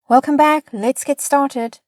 Welcome back, let's get started.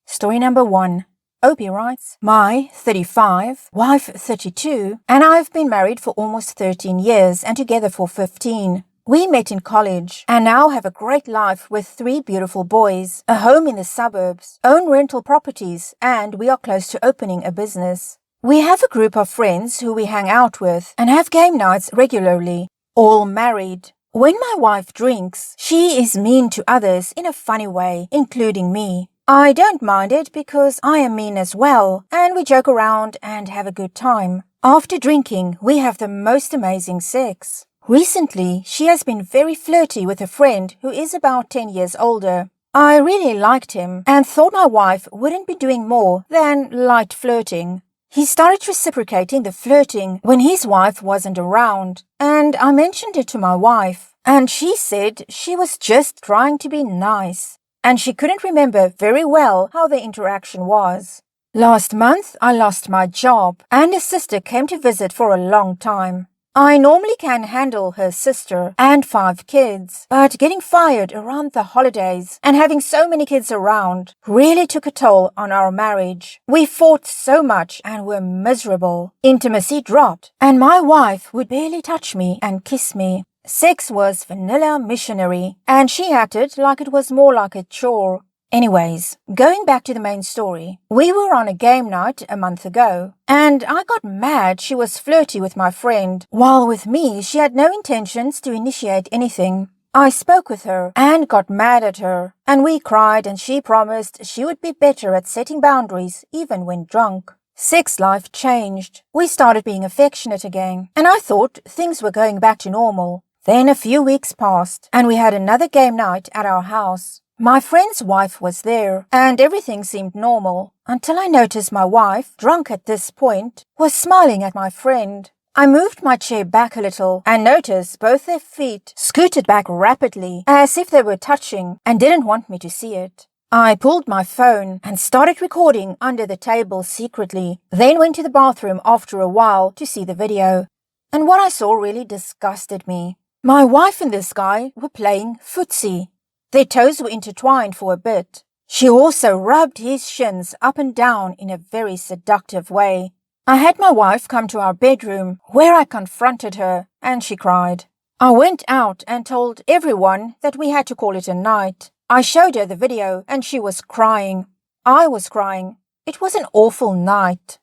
Story number 1. Opie writes, My 35, wife 32, and I've been married for almost 13 years and together for 15. We met in college and now have a great life with 3 beautiful boys, a home in the suburbs, own rental properties, and we are close to opening a business. We have a group of friends who we hang out with and have game nights regularly, all married. When my wife drinks, she is mean to others in a funny way, including me. I don't mind it because I am mean as well, and we joke around and have a good time. After drinking, we have the most amazing sex. Recently, she has been very flirty with a friend who is about 10 years older. I really liked him and thought my wife wouldn't be doing more than light flirting. He started reciprocating the flirting when his wife wasn't around, and I mentioned it to my wife, and she said she was just trying to be nice, and she couldn't remember very well how the interaction was. Last month, I lost my job, and his sister came to visit for a long time. I normally can handle her sister and 5 kids, but getting fired around the holidays and having so many kids around really took a toll on our marriage. We fought so much and were miserable. Intimacy dropped, and my wife would barely touch me and kiss me. Sex was vanilla missionary, and she acted like it was more like a chore. Anyways, going back to the main story, we were on a game night a month ago, and I got mad she was flirty with my friend, while with me she had no intentions to initiate anything. I spoke with her and got mad at her, and we cried and she promised she would be better at setting boundaries even when drunk. Sex life changed. We started being affectionate again, and I thought things were going back to normal. Then a few weeks passed, and we had another game night at our house. My friend's wife was there, and everything seemed normal, until I noticed my wife, drunk at this point, was smiling at my friend. I moved my chair back a little and noticed both their feet scooted back rapidly, as if they were touching and didn't want me to see it. I pulled my phone and started recording under the table secretly, then went to the bathroom after a while to see the video. And what I saw really disgusted me. My wife and this guy were playing footsie. Their toes were intertwined for a bit. She also rubbed his shins up and down in a very seductive way. I had my wife come to our bedroom, where I confronted her, and she cried. I went out and told everyone that we had to call it a night. I showed her the video, and she was crying. I was crying. It was an awful night.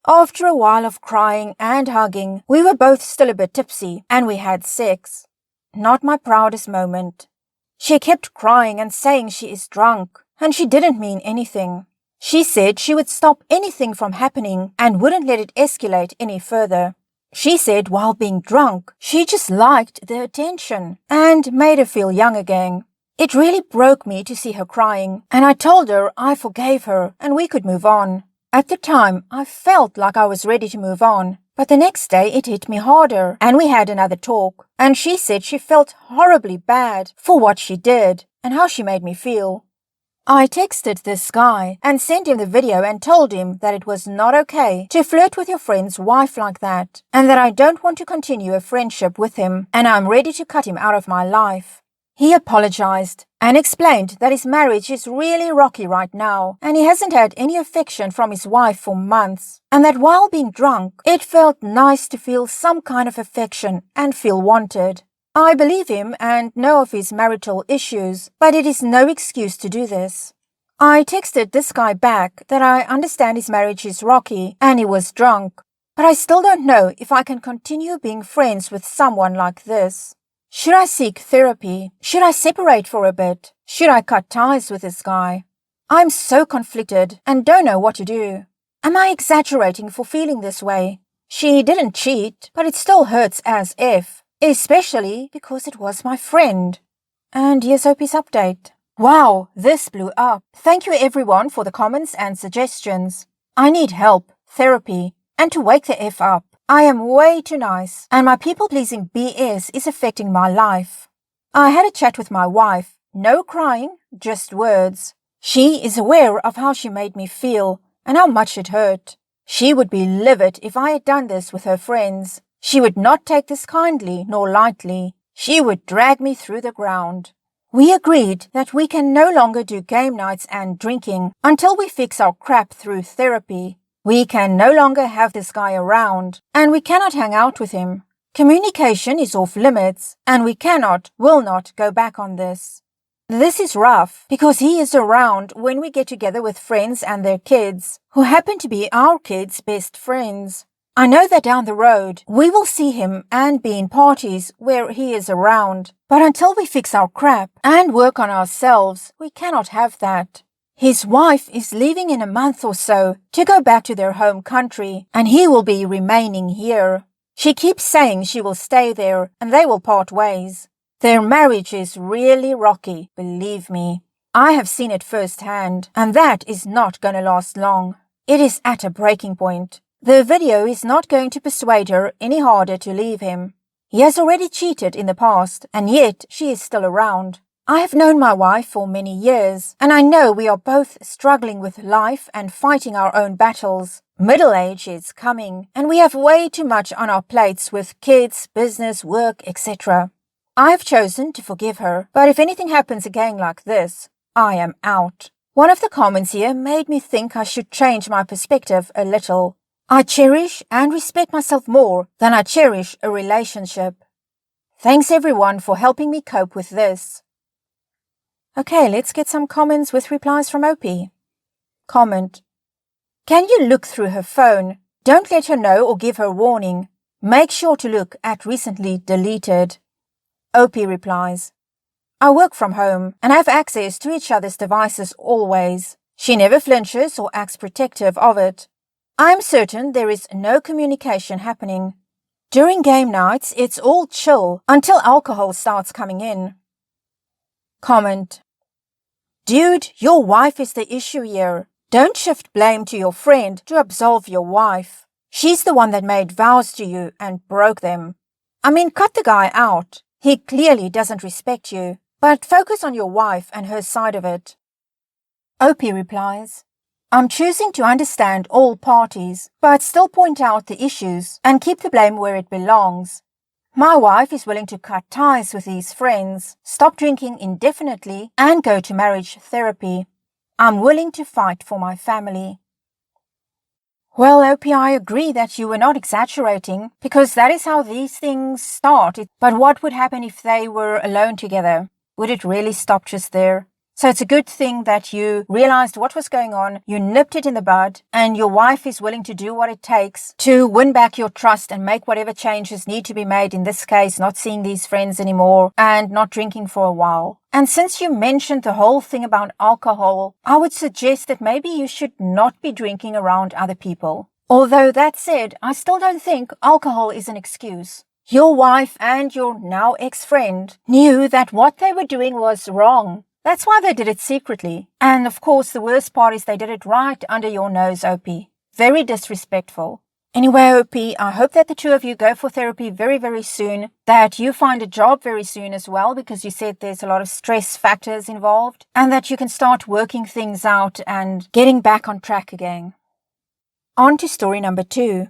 After a while of crying and hugging, we were both still a bit tipsy, and we had sex. Not my proudest moment. She kept crying and saying she is drunk, and she didn't mean anything. She said she would stop anything from happening and wouldn't let it escalate any further. She said while being drunk, she just liked the attention and made her feel young again. It really broke me to see her crying, and I told her I forgave her and we could move on. At the time, I felt like I was ready to move on. But the next day it hit me harder, and we had another talk, and she said she felt horribly bad for what she did and how she made me feel. I texted this guy and sent him the video and told him that it was not okay to flirt with your friend's wife like that, and that I don't want to continue a friendship with him, and I'm ready to cut him out of my life. He apologized and explained that his marriage is really rocky right now and he hasn't had any affection from his wife for months, and that while being drunk, it felt nice to feel some kind of affection and feel wanted. I believe him and know of his marital issues, but it is no excuse to do this. I texted this guy back that I understand his marriage is rocky and he was drunk, but I still don't know if I can continue being friends with someone like this. Should I seek therapy? Should I separate for a bit? Should I cut ties with this guy? I'm so conflicted and don't know what to do. Am I exaggerating for feeling this way? She didn't cheat, but it still hurts as if, especially because it was my friend. And here's Opie's update. Wow, this blew up. Thank you everyone for the comments and suggestions. I need help, therapy, and to wake the F up. I am way too nice, and my people-pleasing BS is affecting my life. I had a chat with my wife. No crying, just words. She is aware of how she made me feel and how much it hurt. She would be livid if I had done this with her friends. She would not take this kindly nor lightly. She would drag me through the ground. We agreed that we can no longer do game nights and drinking until we fix our crap through therapy. We can no longer have this guy around, and we cannot hang out with him. Communication is off limits, and we will not go back on this. This is rough because he is around when we get together with friends and their kids, who happen to be our kids' best friends. I know that down the road we will see him and be in parties where he is around, but until we fix our crap and work on ourselves, we cannot have that. His wife is leaving in a month or so to go back to their home country, and he will be remaining here. She keeps saying she will stay there and they will part ways. Their marriage is really rocky, believe me. I have seen it firsthand, and that is not going to last long. It is at a breaking point. The video is not going to persuade her any harder to leave him. He has already cheated in the past, and yet she is still around. I have known my wife for many years, and I know we are both struggling with life and fighting our own battles. Middle age is coming, and we have way too much on our plates with kids, business, work, etc. I have chosen to forgive her, but if anything happens again like this, I am out. One of the comments here made me think I should change my perspective a little. I cherish and respect myself more than I cherish a relationship. Thanks everyone for helping me cope with this. Okay, let's get some comments with replies from Opie. Comment. Can you look through her phone? Don't let her know or give her warning. Make sure to look at recently deleted. Opie replies. I work from home and have access to each other's devices always. She never flinches or acts protective of it. I am certain there is no communication happening. During game nights, it's all chill until alcohol starts coming in. Comment. Dude, your wife is the issue here. Don't shift blame to your friend to absolve your wife. She's the one that made vows to you and broke them. I mean, cut the guy out. He clearly doesn't respect you, but focus on your wife and her side of it. Opie replies. I'm choosing to understand all parties, but still point out the issues and keep the blame where it belongs. My wife is willing to cut ties with these friends, stop drinking indefinitely, and go to marriage therapy. I'm willing to fight for my family. Well, Opie, I agree that you were not exaggerating, because that is how these things start. But what would happen if they were alone together? Would it really stop just there? So it's a good thing that you realized what was going on, you nipped it in the bud, and your wife is willing to do what it takes to win back your trust and make whatever changes need to be made, in this case, not seeing these friends anymore and not drinking for a while. And since you mentioned the whole thing about alcohol, I would suggest that maybe you should not be drinking around other people. Although that said, I still don't think alcohol is an excuse. Your wife and your now ex-friend knew that what they were doing was wrong. That's why they did it secretly. And of course, the worst part is they did it right under your nose, Opie. Very disrespectful. Anyway, Opie, I hope that the two of you go for therapy very, very soon. That you find a job very soon as well, because you said there's a lot of stress factors involved. And that you can start working things out and getting back on track again. On to story number 2.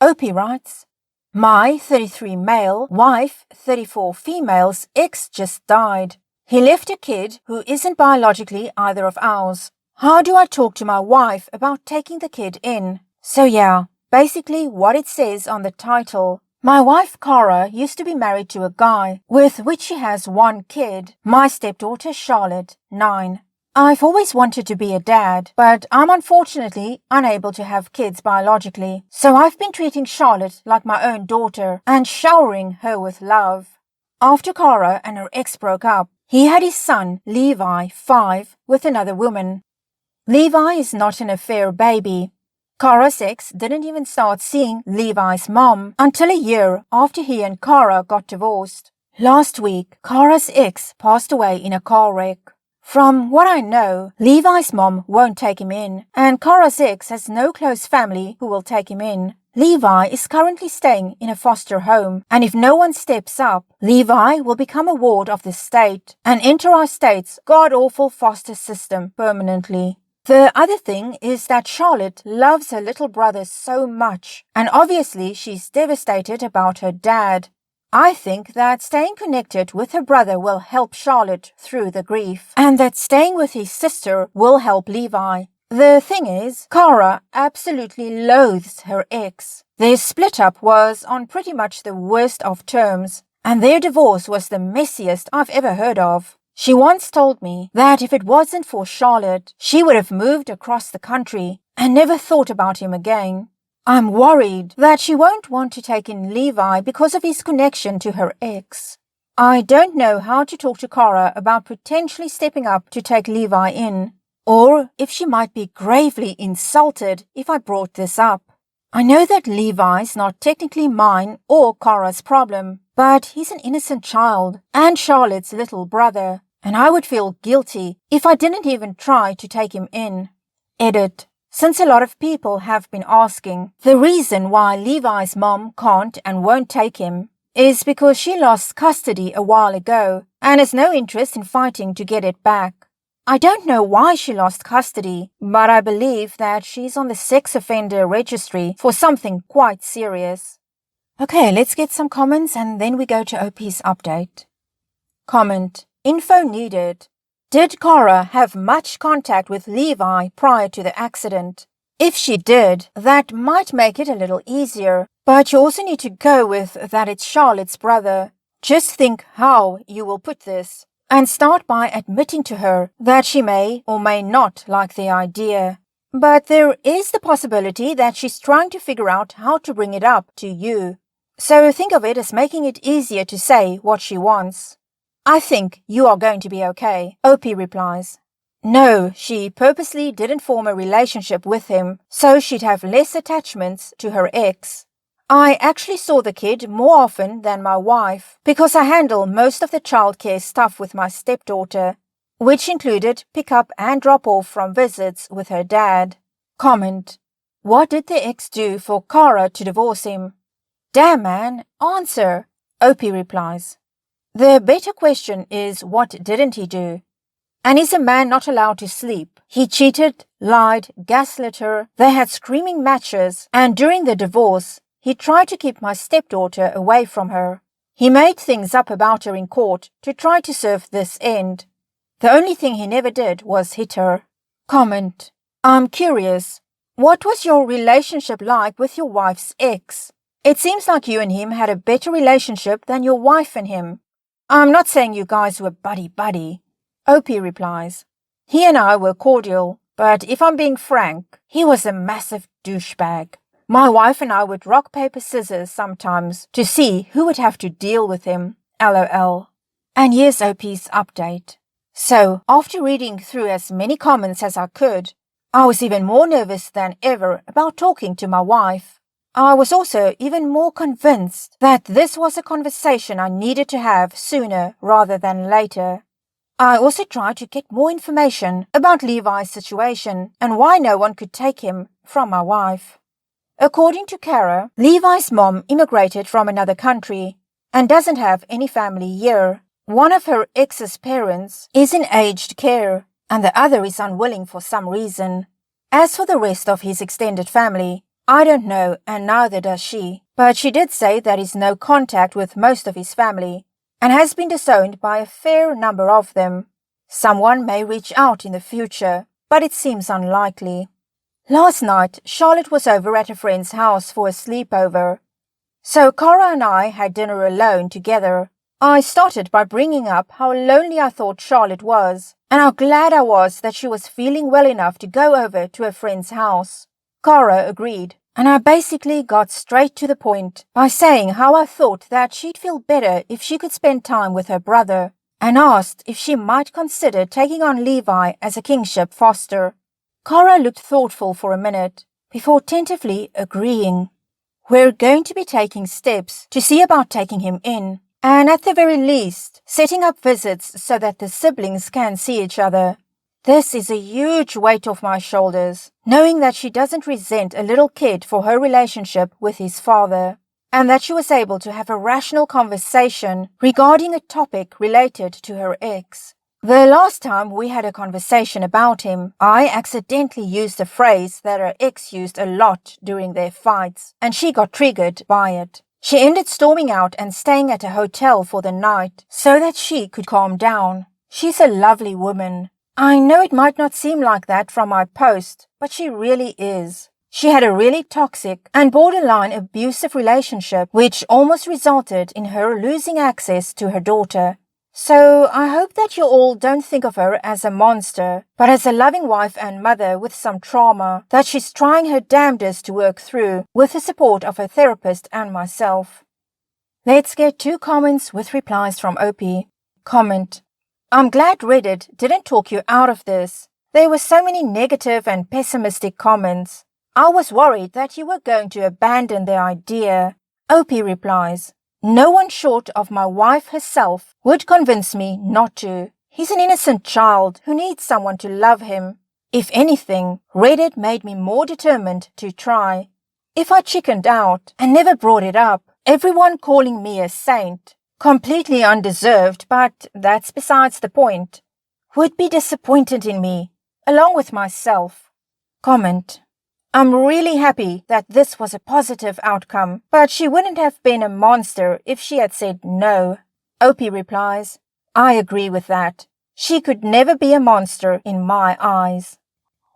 Opie writes, my 33 male, wife, 34 females, ex just died. He left a kid who isn't biologically either of ours. How do I talk to my wife about taking the kid in? So yeah, basically what it says on the title. My wife Cara used to be married to a guy, with which she has one kid, my stepdaughter Charlotte, 9. I've always wanted to be a dad, but I'm unfortunately unable to have kids biologically. So I've been treating Charlotte like my own daughter and showering her with love. After Cara and her ex broke up, he had his son, Levi, 5, with another woman. Levi is not an affair baby. Cara's ex didn't even start seeing Levi's mom until a year after he and Cara got divorced. Last week, Cara's ex passed away in a car wreck. From what I know, Levi's mom won't take him in, and Cara's ex has no close family who will take him in. Levi is currently staying in a foster home, and if no one steps up, Levi will become a ward of the state and enter our state's god-awful foster system permanently. The other thing is that Charlotte loves her little brother so much, and obviously she's devastated about her dad. I think that staying connected with her brother will help Charlotte through the grief, and that staying with his sister will help Levi. The thing is, Cara absolutely loathes her ex. Their split-up was on pretty much the worst of terms, and their divorce was the messiest I've ever heard of. She once told me that if it wasn't for Charlotte, she would have moved across the country and never thought about him again. I'm worried that she won't want to take in Levi because of his connection to her ex. I don't know how to talk to Cara about potentially stepping up to take Levi in, or if she might be gravely insulted if I brought this up. I know that Levi's not technically mine or Cara's problem, but he's an innocent child and Charlotte's little brother, and I would feel guilty if I didn't even try to take him in. Edit. Since a lot of people have been asking, the reason why Levi's mom can't and won't take him is because she lost custody a while ago and has no interest in fighting to get it back. I don't know why she lost custody, but I believe that she's on the sex offender registry for something quite serious. Okay, let's get some comments and then we go to OP's update. Comment. Info needed. Did Cara have much contact with Levi prior to the accident? If she did, that might make it a little easier, but you also need to go with that it's Charlotte's brother. Just think how you will put this, and start by admitting to her that she may or may not like the idea. But there is the possibility that she's trying to figure out how to bring it up to you. So think of it as making it easier to say what she wants. I think you are going to be okay, OP replies. No, she purposely didn't form a relationship with him, so she'd have less attachments to her ex. I actually saw the kid more often than my wife, because I handle most of the childcare stuff with my stepdaughter, which included pick up and drop off from visits with her dad. Comment. What did the ex do for Cara to divorce him? Damn man, answer, OP replies. The better question is, what didn't he do? And is a man not allowed to sleep? He cheated, lied, gaslit her, they had screaming matches, and during the divorce, he tried to keep my stepdaughter away from her. He made things up about her in court to try to serve this end. The only thing he never did was hit her. Comment. I'm curious, what was your relationship like with your wife's ex? It seems like you and him had a better relationship than your wife and him. I'm not saying you guys were buddy-buddy. OP replies. He and I were cordial, but if I'm being frank, he was a massive douchebag. My wife and I would rock, paper, scissors sometimes to see who would have to deal with him. LOL. And here's OP's update. So, after reading through as many comments as I could, I was even more nervous than ever about talking to my wife. I was also even more convinced that this was a conversation I needed to have sooner rather than later. I also tried to get more information about Levi's situation and why no one could take him from my wife. According to Cara, Levi's mom immigrated from another country and doesn't have any family here. One of her ex's parents is in aged care and the other is unwilling for some reason. As for the rest of his extended family, I don't know, and neither does she, but she did say there is no contact with most of his family, and has been disowned by a fair number of them. Someone may reach out in the future, but it seems unlikely. Last night, Charlotte was over at a friend's house for a sleepover. So Cara and I had dinner alone together. I started by bringing up how lonely I thought Charlotte was, and how glad I was that she was feeling well enough to go over to a friend's house. Cara agreed, and I basically got straight to the point by saying how I thought that she'd feel better if she could spend time with her brother, and asked if she might consider taking on Levi as a kingship foster. Cara looked thoughtful for a minute, before tentatively agreeing. We're going to be taking steps to see about taking him in, and at the very least, setting up visits so that the siblings can see each other. This is a huge weight off my shoulders, knowing that she doesn't resent a little kid for her relationship with his father, and that she was able to have a rational conversation regarding a topic related to her ex. The last time we had a conversation about him, I accidentally used a phrase that her ex used a lot during their fights, and she got triggered by it. She ended storming out and staying at a hotel for the night so that she could calm down. She's a lovely woman. I know it might not seem like that from my post, but she really is. She had a really toxic and borderline abusive relationship which almost resulted in her losing access to her daughter. So I hope that you all don't think of her as a monster, but as a loving wife and mother with some trauma that she's trying her damnedest to work through with the support of her therapist and myself. Let's get 2 comments with replies from Opie. Comment: I'm glad Reddit didn't talk you out of this. There were so many negative and pessimistic comments. I was worried that you were going to abandon the idea. Opie replies: no one short of my wife herself would convince me not to. He's an innocent child who needs someone to love him. If anything, Reddit made me more determined to try. If I chickened out and never brought it up, everyone calling me a saint, completely undeserved, but that's besides the point, would be disappointed in me, along with myself. Comment: I'm really happy that this was a positive outcome, but she wouldn't have been a monster if she had said no. Opie replies: I agree with that. She could never be a monster in my eyes.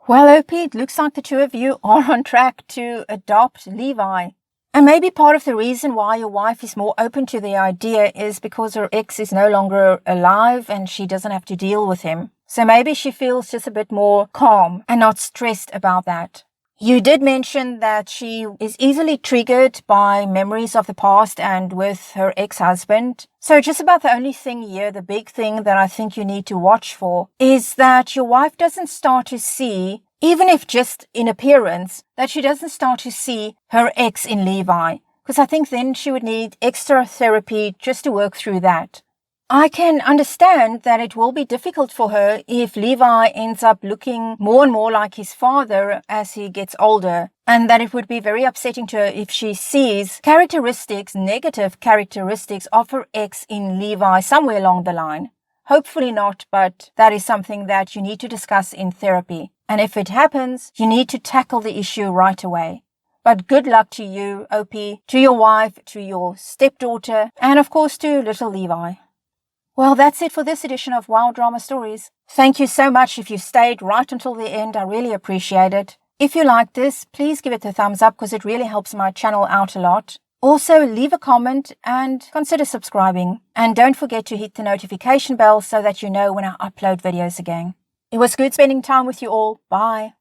Well, Opie, it looks like the 2 of you are on track to adopt Levi. And maybe part of the reason why your wife is more open to the idea is because her ex is no longer alive and she doesn't have to deal with him. So maybe she feels just a bit more calm and not stressed about that. You did mention that she is easily triggered by memories of the past and with her ex-husband. So just about the only thing here, the big thing that I think you need to watch for, is that your wife doesn't start to see, even if just in appearance, that she doesn't start to see her ex in Levi. Because I think then she would need extra therapy just to work through that. I can understand that it will be difficult for her if Levi ends up looking more and more like his father as he gets older, and that it would be very upsetting to her if she sees negative characteristics of her ex in Levi somewhere along the line. Hopefully not, but that is something that you need to discuss in therapy. And if it happens, you need to tackle the issue right away. But good luck to you, Opie, to your wife, to your stepdaughter, and of course to little Levi. Well, that's it for this edition of Wild Drama Stories. Thank you so much if you stayed right until the end. I really appreciate it. If you like this, please give it a thumbs up because it really helps my channel out a lot. Also, leave a comment and consider subscribing. And don't forget to hit the notification bell so that you know when I upload videos again. It was good spending time with you all. Bye.